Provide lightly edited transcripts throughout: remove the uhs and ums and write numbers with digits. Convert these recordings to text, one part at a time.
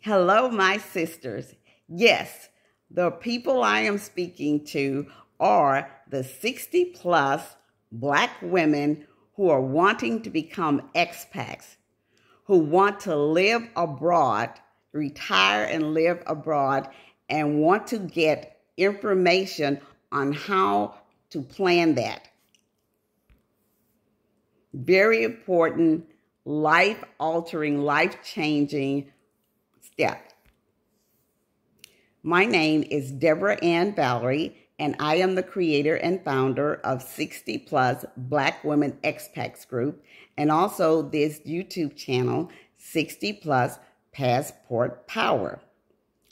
Hello, my sisters. Yes, the people I am speaking to are the 60 plus Black women who are wanting to become expats, who want to live abroad, retire and live abroad, and want to get information on how to plan that. Very important, life-altering, life-changing step. My name is Deborah Ann Valerie, and I am the creator and founder of 60 Plus Black Women Expats Group, and also this YouTube channel, 60 Plus Passport Power,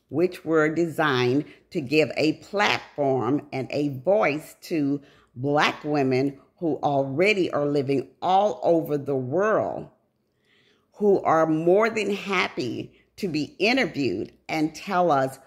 which were designed to give a platform and a voice to Black women who already are living all over the world, who are more than happy to be interviewed and tell us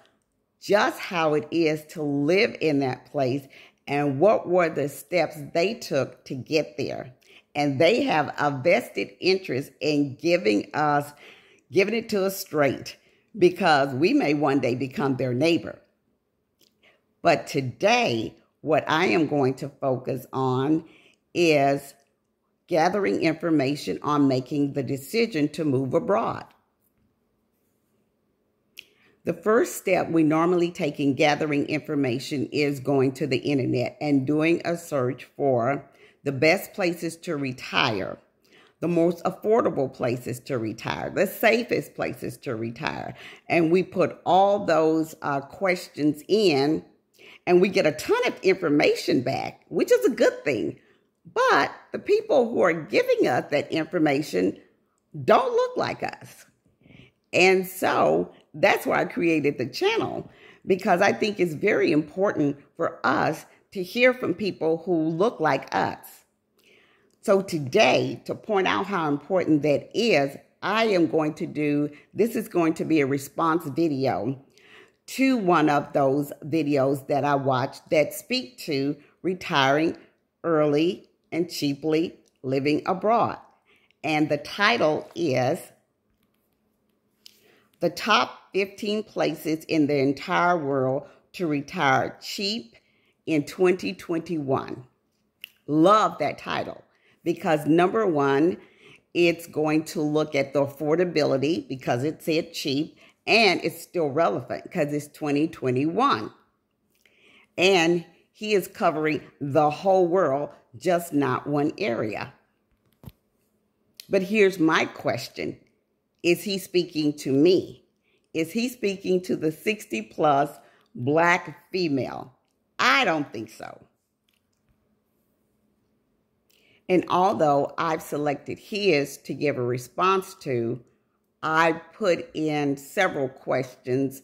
just how it is to live in that place and what were the steps they took to get there. And they have a vested interest in giving it to us straight, because we may one day become their neighbor. But today, what I am going to focus on is gathering information on making the decision to move abroad. The first step we normally take in gathering information is going to the internet and doing a search for the best places to retire, the most affordable places to retire, the safest places to retire. And we put all those questions in, and we get a ton of information back, which is a good thing. But the people who are giving us that information don't look like us. And so that's why I created the channel, because I think it's very important for us to hear from people who look like us. So today, to point out how important that is, I am going to this is going to be a response video to one of those videos that I watched that speak to retiring early and cheaply living abroad. And the title is The Top 15 Places in the Entire World to Retire Cheap in 2021. Love that title, because number one, it's going to look at the affordability because it said cheap, and it's still relevant because it's 2021. And he is covering the whole world, just not one area. But here's my question. Is he speaking to me? Is he speaking to the 60 plus Black female? I don't think so. And although I've selected his to give a response to, I put in several questions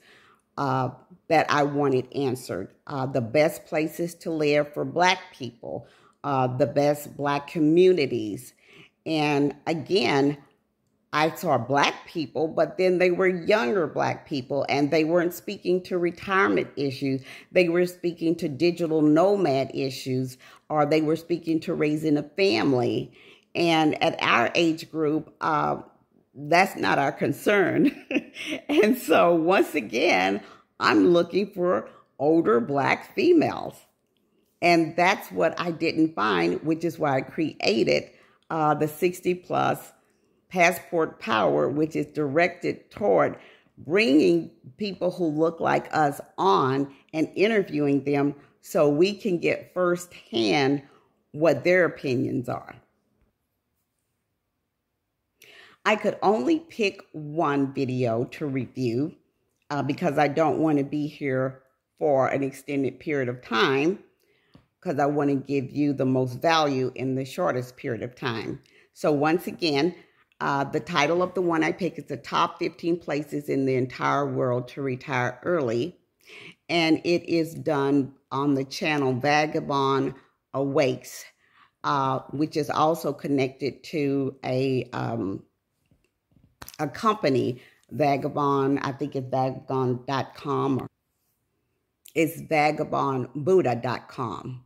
that I wanted answered. The best places to live for Black people, the best Black communities. And again, I saw Black people, but then they were younger Black people, and they weren't speaking to retirement issues. They were speaking to digital nomad issues, or they were speaking to raising a family. And at our age group, that's not our concern. And so once again, I'm looking for older Black females. And that's what I didn't find, which is why I created the 60 plus Passport Power, which is directed toward bringing people who look like us on and interviewing them so we can get firsthand what their opinions are. I could only pick one video to review because I don't want to be here for an extended period of time, because I want to give you the most value in the shortest period of time. So once again, the title of the one I picked is The Top 15 Places in the Entire World to Retire Early. And it is done on the channel Vagabond Awakes, which is also connected to a company, Vagabond, I think it's vagabond.com, or it's vagabondbuddha.com.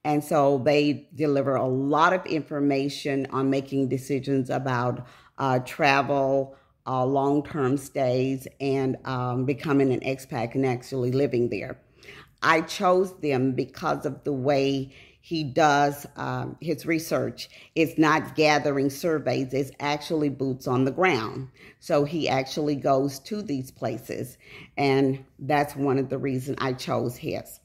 And so they deliver a lot of information on making decisions about travel, long-term stays and becoming an expat and actually living there. I chose them because of the way he does his research. It's not gathering surveys, it's actually boots on the ground. So he actually goes to these places, and that's one of the reasons I chose his.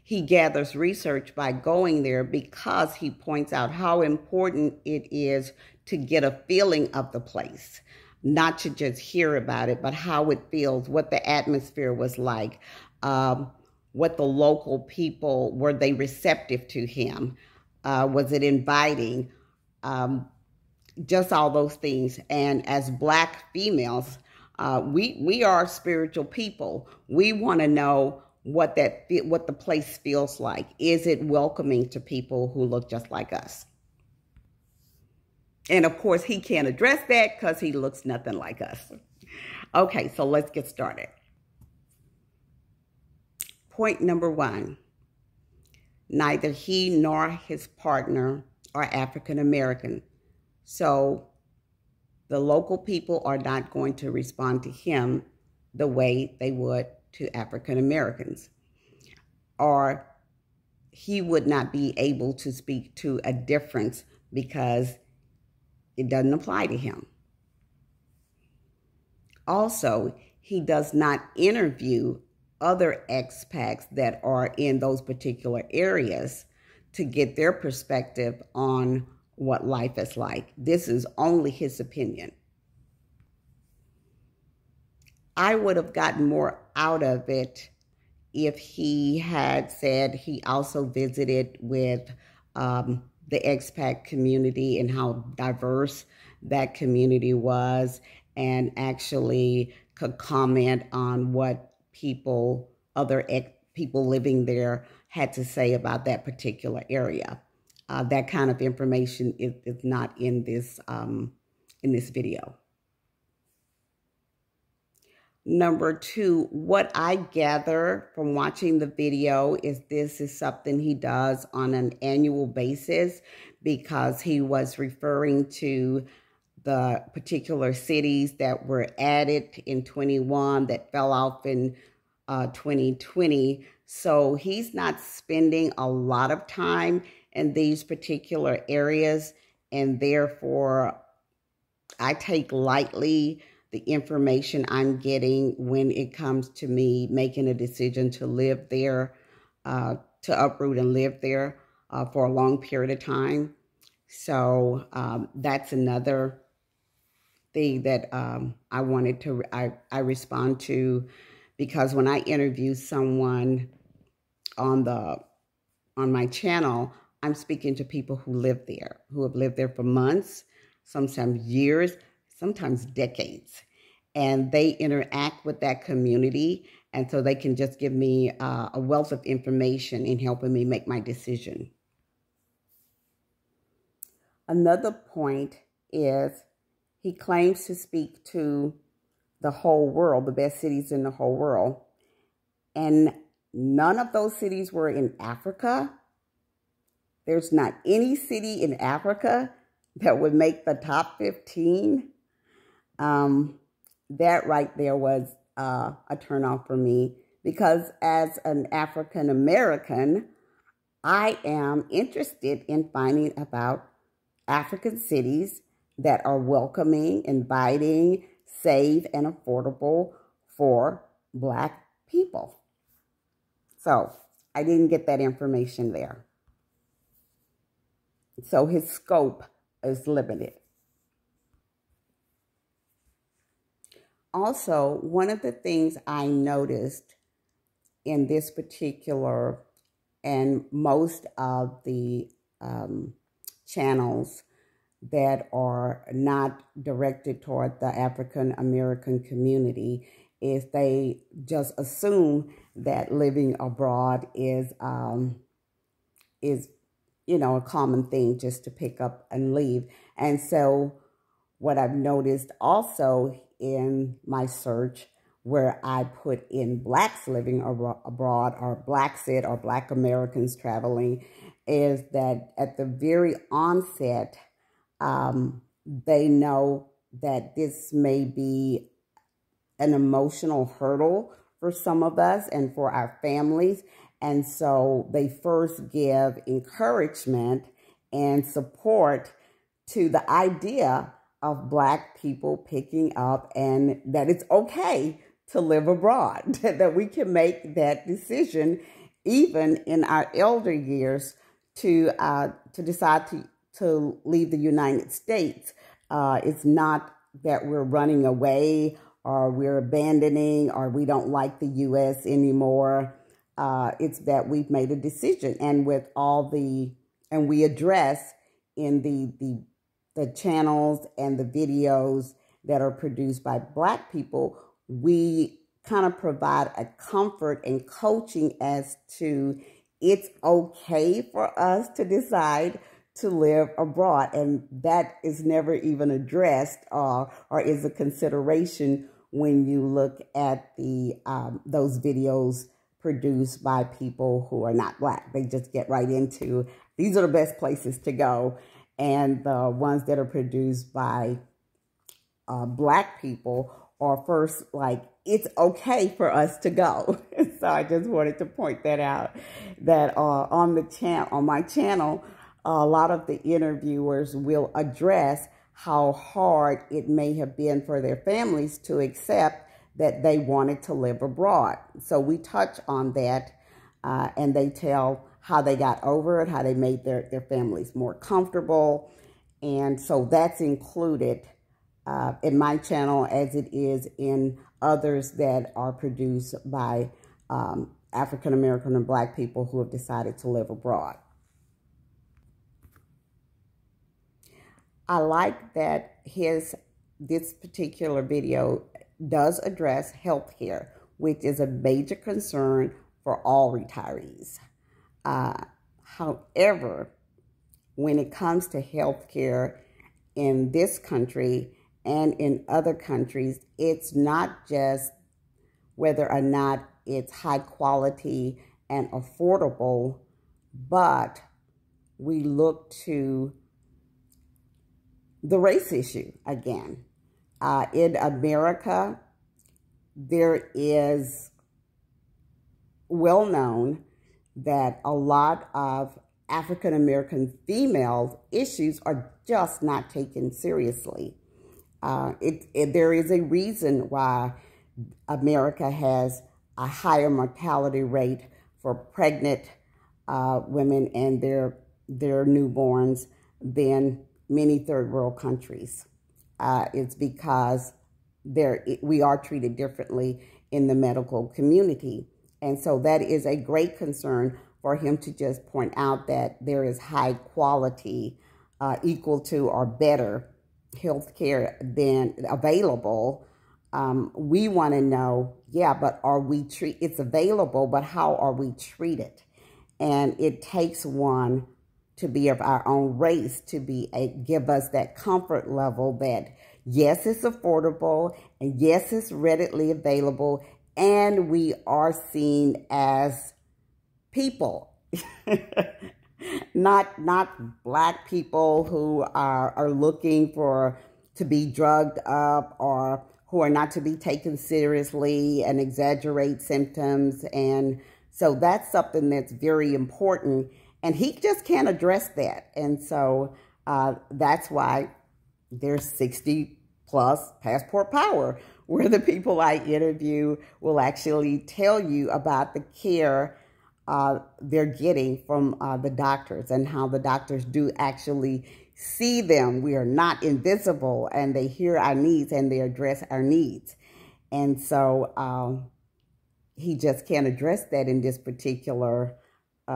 He gathers research by going there because he points out how important it is to get a feeling of the place, not to just hear about it, but how it feels, what the atmosphere was like, what the local people, were they receptive to him? Was it inviting? Just all those things. And as Black females, we are spiritual people. We want to know what the place feels like. Is it welcoming to people who look just like us? And of course, he can't address that because he looks nothing like us. Okay, so let's get started. Point number 1, neither he nor his partner are African American. So the local people are not going to respond to him the way they would to African Americans. Or he would not be able to speak to a difference because it doesn't apply to him. Also, he does not interview other expats that are in those particular areas to get their perspective on what life is like. This is only his opinion. I would have gotten more out of it if he had said he also visited with the expat community and how diverse that community was, and actually could comment on what other people living there had to say about that particular area. That kind of information is not in this video. Number 2, what I gather from watching the video is this is something he does on an annual basis, because he was referring to the particular cities that were added in 21 that fell off in 2020. So he's not spending a lot of time in these particular areas, and therefore I take lightly the information I'm getting when it comes to me making a decision to live there, to uproot and live there for a long period of time. So that's another thing that I wanted to, I respond to, because when I interview someone on my channel, I'm speaking to people who live there, who have lived there for months, sometimes years, sometimes decades, and they interact with that community, and so they can just give me a wealth of information in helping me make my decision. Another point is he claims to speak to the whole world, the best cities in the whole world, and none of those cities were in Africa. There's not any city in Africa that would make the top 15. That right there was a turnoff for me, because as an African American, I am interested in finding about African cities that are welcoming, inviting, safe, and affordable for Black people. So I didn't get that information there. So his scope is limited. Also, one of the things I noticed in this particular, and most of the channels that are not directed toward the African American community, is they just assume that living abroad is a common thing, just to pick up and leave. And so what I've noticed also in my search, where I put in Blacks living abroad, or Blacksit, or Black Americans traveling, is that at the very onset, they know that this may be an emotional hurdle for some of us and for our families. And so they first give encouragement and support to the idea of Black people picking up and that it's okay to live abroad, that we can make that decision even in our elder years to decide to leave the United States. It's not that we're running away or we're abandoning or we don't like the U.S. anymore. It's that we've made a decision, and with and we address in the channels and the videos that are produced by Black people, we kind of provide a comfort and coaching as to it's okay for us to decide to live abroad. And that is never even addressed or is a consideration when you look at those videos produced by people who are not Black. They just get right into, these are the best places to go. And the ones that are produced by Black people are first like, it's okay for us to go. So I just wanted to point that out, that on my channel, a lot of the interviewers will address how hard it may have been for their families to accept that they wanted to live abroad. So we touch on that, and they tell how they got over it, how they made their families more comfortable. And so that's included in my channel, as it is in others that are produced by African American and Black people who have decided to live abroad. I like that this particular video does address healthcare, which is a major concern for all retirees. However, when it comes to healthcare in this country and in other countries, it's not just whether or not it's high quality and affordable, but we look to the race issue again. In America, there is well known that a lot of African American female issues are just not taken seriously. There is a reason why America has a higher mortality rate for pregnant women and their newborns than many third world countries. It's because we are treated differently in the medical community. And so that is a great concern for him to just point out that there is high quality, equal to or better healthcare than available. We want to know, yeah, but it's available, but how are we treated? And it takes one to be of our own race to give us that comfort level that yes, it's affordable, and yes, it's readily available, and we are seen as people, not Black people who are looking to be drugged up or who are not to be taken seriously and exaggerate symptoms. And so that's something that's very important. And he just can't address that. And so that's why there's 60 plus passport power, where the people I interview will actually tell you about the care they're getting from the doctors and how the doctors do actually see them. We are not invisible, and they hear our needs and they address our needs. And so he just can't address that in this particular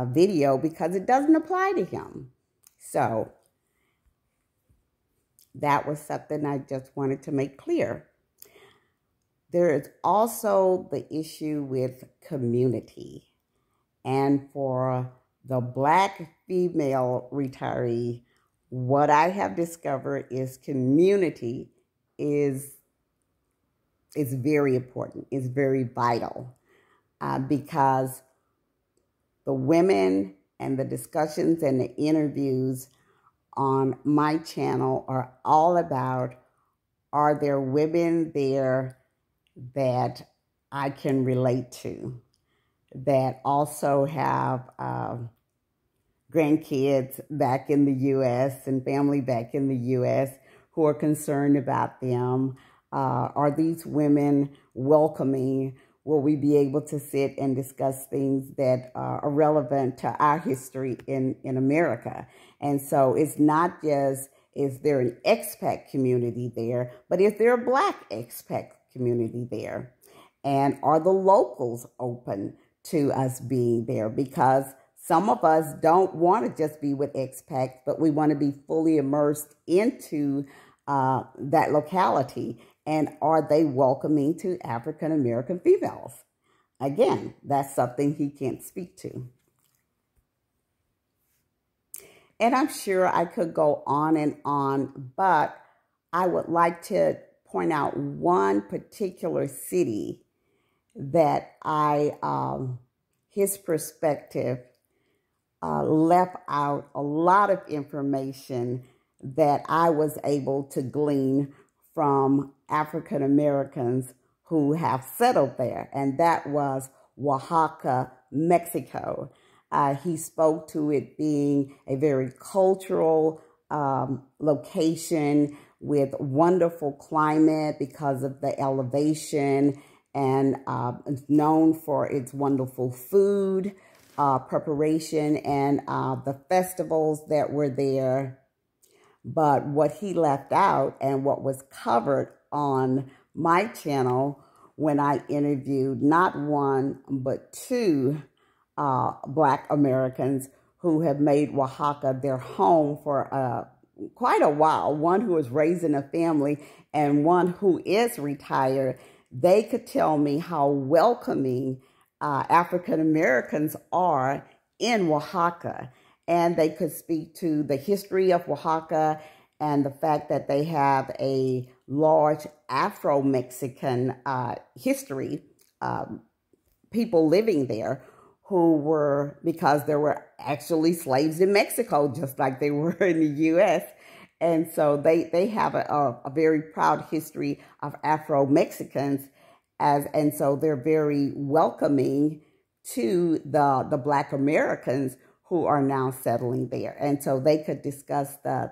video because it doesn't apply to him. So that was something I just wanted to make clear. There is also the issue with community. And for the Black female retiree, what I have discovered is community is very important, is very vital, because the women and the discussions and the interviews on my channel are all about Are there women there that I can relate to, that also have grandkids back in the U.S. and family back in the U.S. who are concerned about them? Are these women welcoming? Will we be able to sit and discuss things that are relevant to our history in America? And so it's not just, is there an expat community there, but is there a Black expat community there? And are the locals open to us being there? Because some of us don't want to just be with expats, but we want to be fully immersed into that locality. And are they welcoming to African American females? Again, that's something he can't speak to. And I'm sure I could go on and on, but I would like to point out one particular city that his perspective left out a lot of information that I was able to glean from African Americans who have settled there, and that was Oaxaca, Mexico. He spoke to it being a very cultural location with wonderful climate because of the elevation, and it's known for its wonderful food preparation and the festivals that were there. But what he left out, and what was covered on my channel when I interviewed not one, but two Black Americans who have made Oaxaca their home for quite a while, one who is raising a family and one who is retired, they could tell me how welcoming African Americans are in Oaxaca. And they could speak to the history of Oaxaca and the fact that they have a large Afro-Mexican history, people living there who were, because there were actually slaves in Mexico, just like they were in the U.S. And so they have a very proud history of Afro-Mexicans, and so they're very welcoming to the Black Americans who are now settling there. And so they could discuss the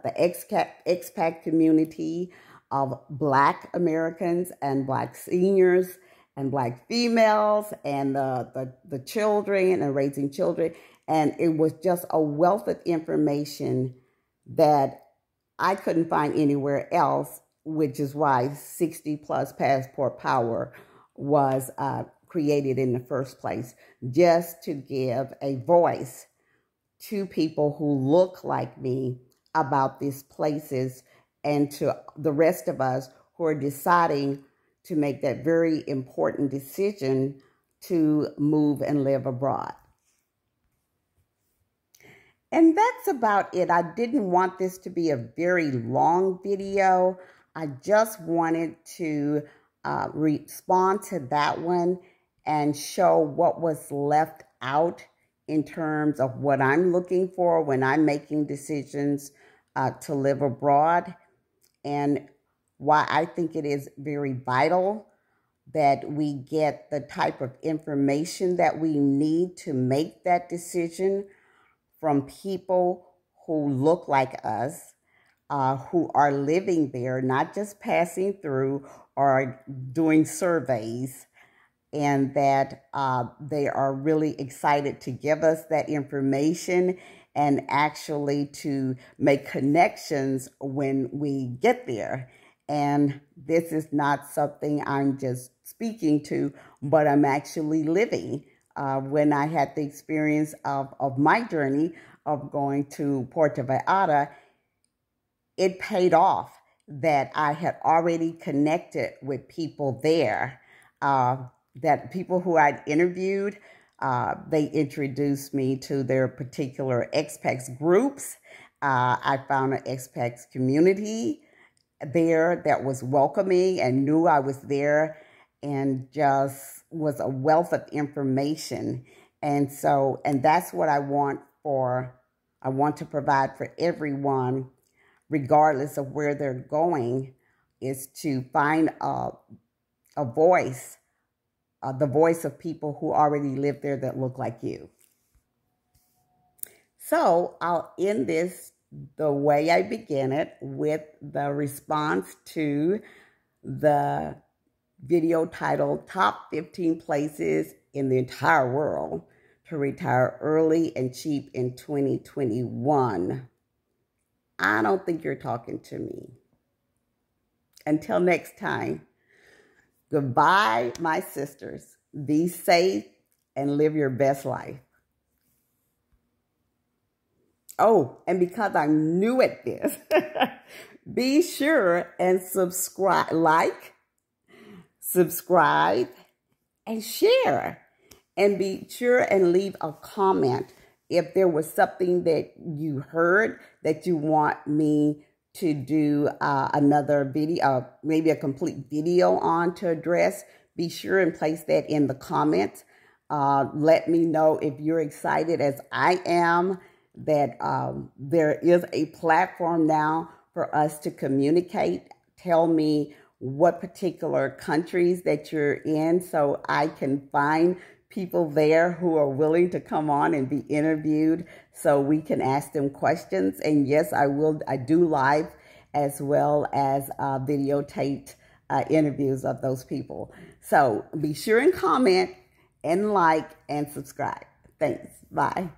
expat community of Black Americans and Black seniors and Black females and the children and raising children. And it was just a wealth of information that I couldn't find anywhere else, which is why 60 Plus Passport Power was created in the first place, just to give a voice to people who look like me about these places, and to the rest of us who are deciding to make that very important decision to move and live abroad. And that's about it. I didn't want this to be a very long video. I just wanted to respond to that one and show what was left out in terms of what I'm looking for when I'm making decisions to live abroad, and why I think it is very vital that we get the type of information that we need to make that decision from people who look like us, who are living there, not just passing through or doing surveys, and that they are really excited to give us that information and actually to make connections when we get there. And this is not something I'm just speaking to, but I'm actually living. When I had the experience of my journey of going to Puerto Vallarta, it paid off that I had already connected with people there, that people who I'd interviewed, they introduced me to their particular expats groups. I found an expats community there that was welcoming and knew I was there, and just was a wealth of information. And so, and that's what I want to provide for everyone, regardless of where they're going, is to find a voice, the voice of people who already live there that look like you. So I'll end this the way I began it, with the response to the video titled Top 15 Places in the Entire World to Retire Early and Cheap in 2021. I don't think you're talking to me. Until next time, goodbye, my sisters. Be safe and live your best life. Oh, and because I'm new at this, be sure and subscribe, and share. And be sure and leave a comment if there was something that you heard that you want me to do another video, maybe a complete video on to address. Be sure and place that in the comments. Let me know if you're excited as I am that there is a platform now for us to communicate. Tell me what particular countries that you're in so I can find people there who are willing to come on and be interviewed so we can ask them questions. And yes, I do live as well as videotaped interviews of those people. So be sure and comment and like and subscribe. Thanks. Bye.